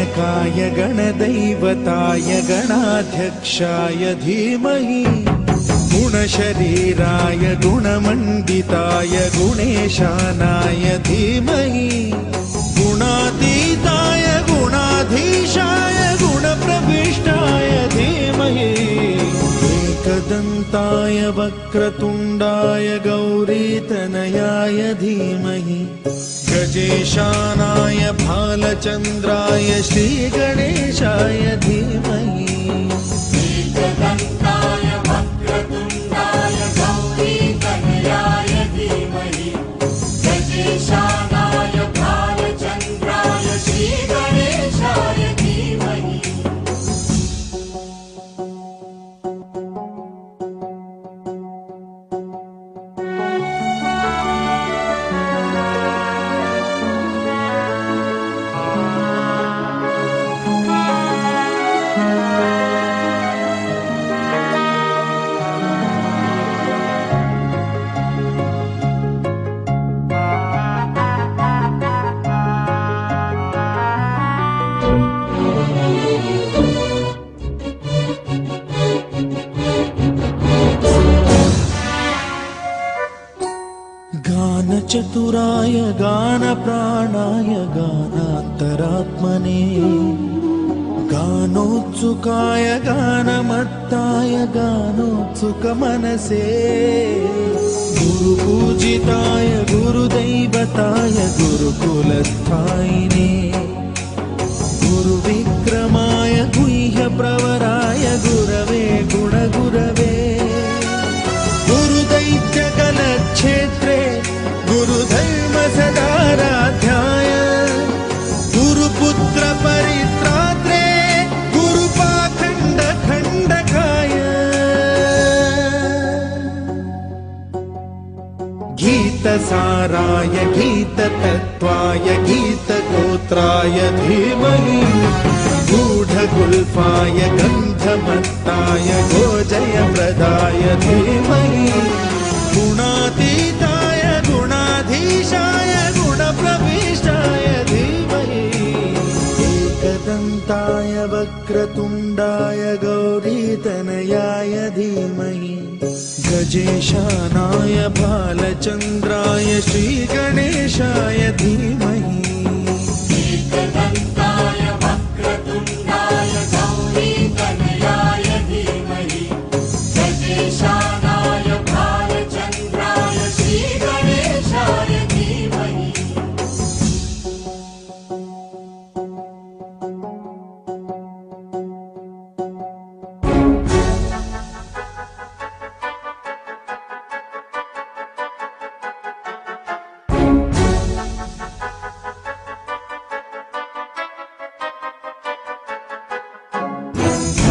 गणनायकाय गणदैवताय गणाध्यक्षाय धीमहि गुणशरीराय गुणमण्डिताय गुणेशानाय धीमहि गुणातीताय गुणाधीशाय गुणप्रविष्टाय धीमहि एकदन्ताय वक्रतुण्डाय गौरीतनयाय धीमहि गजेशानाय भालचन्द्राय श्रीगणेशाय धीमहि एकदन्ताय वक्रतुण्डाय गौरीतनयाय धीमहि गजेशानाय भालचन्द्राय श्रीगणेशाय धीमहि गानचतुराय गानप्राणाय गानान्तरात्मने गानोत्सुकाय गानमत्ताय गानोत्सुकमनसे गुरुपूजिताय गुरुदैवताय गुरुकुलस्थायिने गुरुविक्रमाय गुह्यप्रवराय गुरवे गुणगुरवे गुरुदैत्यकलक्षेत्रे गुरुधर्मसदाराध्याय गुरुपुत्र परित्रात्रे गुरुपाखण्डखण्डकाय गीतसाराय गीततत्त्वाय गीतगोत्राय धीमहि गूढगुल्फाय गन्धमत्ताय गोजयप्रदाय धीमहि गुणातीताय गुणाधीशाय गुणप्रविष्टाय धीमहि एकदन्ताय वक्रतुण्डाय गौरीतनयाय धीमहि गजेशानाय भालचन्द्राय श्रीगणेशाय धीमहि एकदन्ताय वक्रतुण्डाय गौरीतनयाय धीमहि गजेशानाय भालचन्द्राय श्रीगणेशाय धीमहि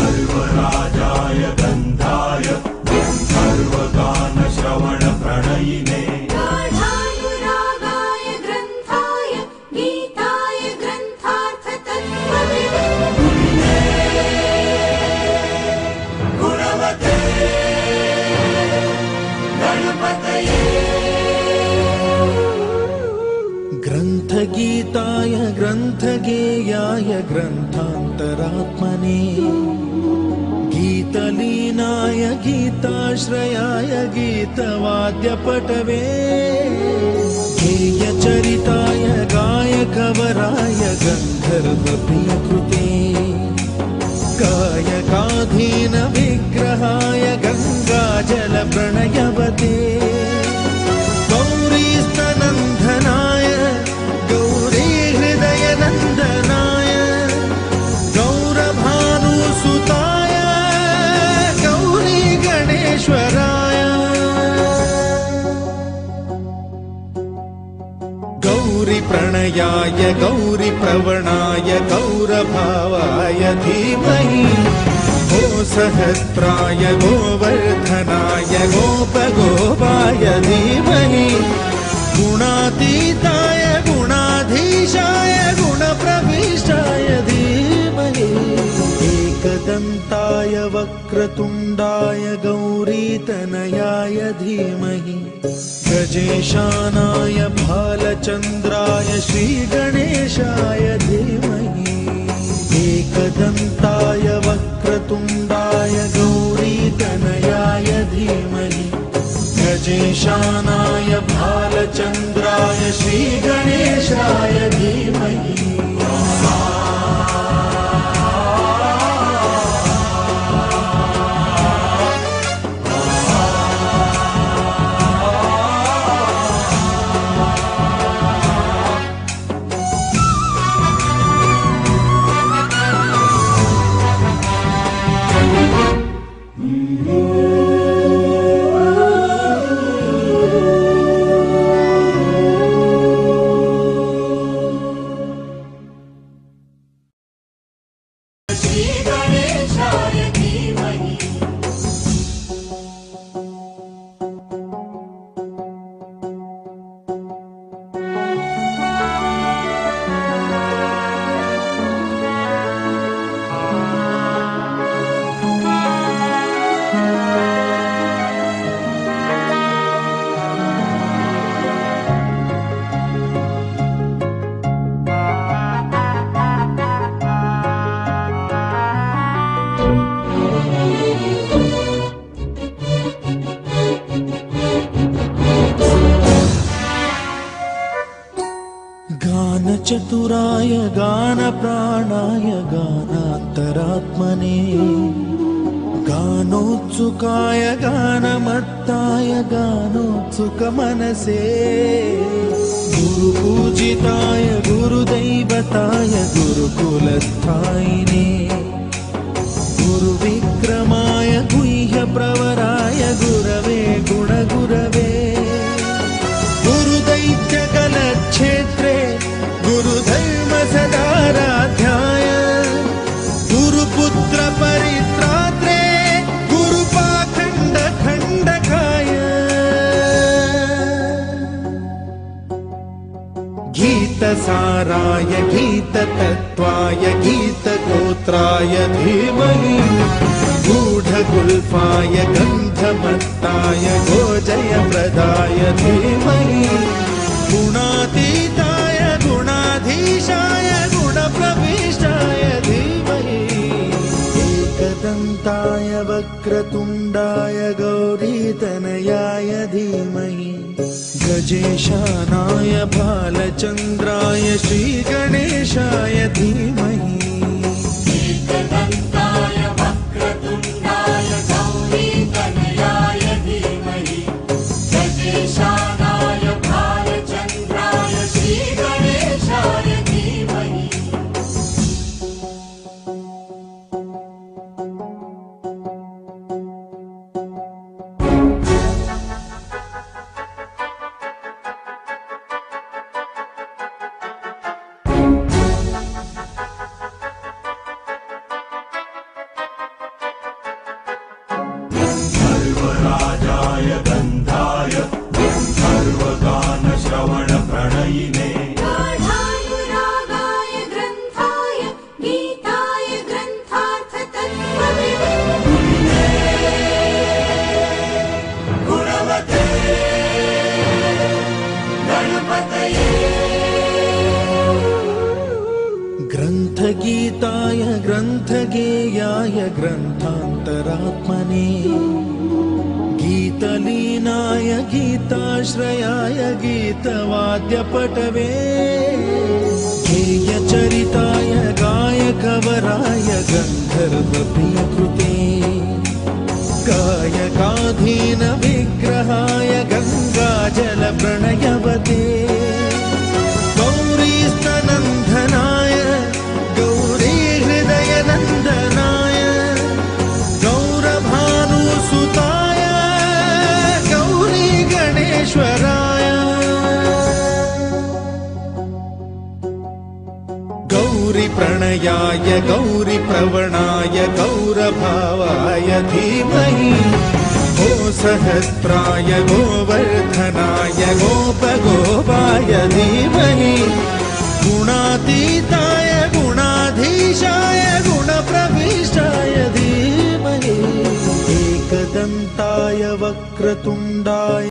सर्वराजाय गन्धाय सर्वगानश्रवणप्रणयिने गाढानुरागाय ग्रन्थाय गीताय ग्रन्थार्थतत्त्वविदे गुणवते गणपतये ग्रन्थगीताय ग्रन्थगेयाय ग्रन्थान्तरात्मने गीतलीनाय गीताश्रयाय गीतवाद्यपटवे गेयचरिताय गायकवराय गन्धर्वप्रियकृते गायकाधीन विग्रहाय गङ्गाजलप्रणयवते गौरीस्तनन्दनाय गौरीहृदयनन्दनाय गौरभानुसुताय गौरीगणेश्वराय गौरीप्रणयाय गौरीप्रवणाय गौरभावाय धीमहि गोसहस्राय गोवर्धनाय गोपगोपाय धीमहि गुणातीताय गुणाधीशाय गुणप्रविष्टाय धीमहि एकदन्ताय वक्रतुण्डाय गौरीतनयाय धीमहि गजेशानाय भालचन्द्राय श्रीगणेशाय धीमहि एकदन्ताय वक्रतुण्डाय गौरीतनयाय धीमहि गजेशानाय भालचन्द्राय श्रीगणेशाय धीमहि श्रीगणेशाय धीमहि गानचतुराय गानप्राणाय गानान्तरात्मने गानोत्सुकाय गानमत्ताय गानोत्सुकमनसे गुरुपूजिताय गुरुदैवताय गुरुकुलस्थायिने गुरुविक्रमाय गुह्यप्रवराय गुरवे गुणगुरवे गुरुदैत्यकलक्षेत्रे गुरुधर्मसदाराध्याय गुरुपुत्र परित्रात्रे गुरुपाखण्डखण्डकाय गीतसाराय गीततत्त्वाय गीतगोत्राय धीमहि गूढगुल्फाय गन्धमत्ताय गोजयप्रदाय धीमहि गुणातीताय गुणाधीशाय गुणप्रविष्टाय धीमहि एकदन्ताय वक्रतुण्डाय गौरीतनयाय धीमहि गजेशानाय भालचन्द्राय श्रीगणेशाय धीमहि एकदन्ताय वक्रतुण्डाय गौरीतनयाय धीमहि गजेशानाय भालचन्द्राय श्रीगणेशाय धीमहि सर्वराजाय गन्धाय सर्वगानश्रवणप्रणयिने गाढानुरागाय ग्रन्थाय गीताय ग्रन्थार्थतत्त्वविदे गुणवते गणपतये ग्रन्थगीताय ग्रन्थगेयाय ग्रन्थान्तरात्मने गीतलीनाय गीताश्रयाय गीतवाद्यपटवे गेयचरिताय गायकवराय गन्धर्वप्रियकृते गायकाधीनविग्रहाय गङ्गाजलप्रणयवते गौरीस्तनन्दनाय गौरीहृदयनन्दनाय गौरभानुसुताय गौरीगणेश्वराय गौरीप्रणयाय गौरीप्रवणाय गौरभावाय धीमहि गो सहस्राय गोवर्धनाय गोपगोपाय धीमहि गुणातीताय गुणाधीशाय गुणप्रविष्टाय धीमहि एकदन्ताय वक्रतुण्डाय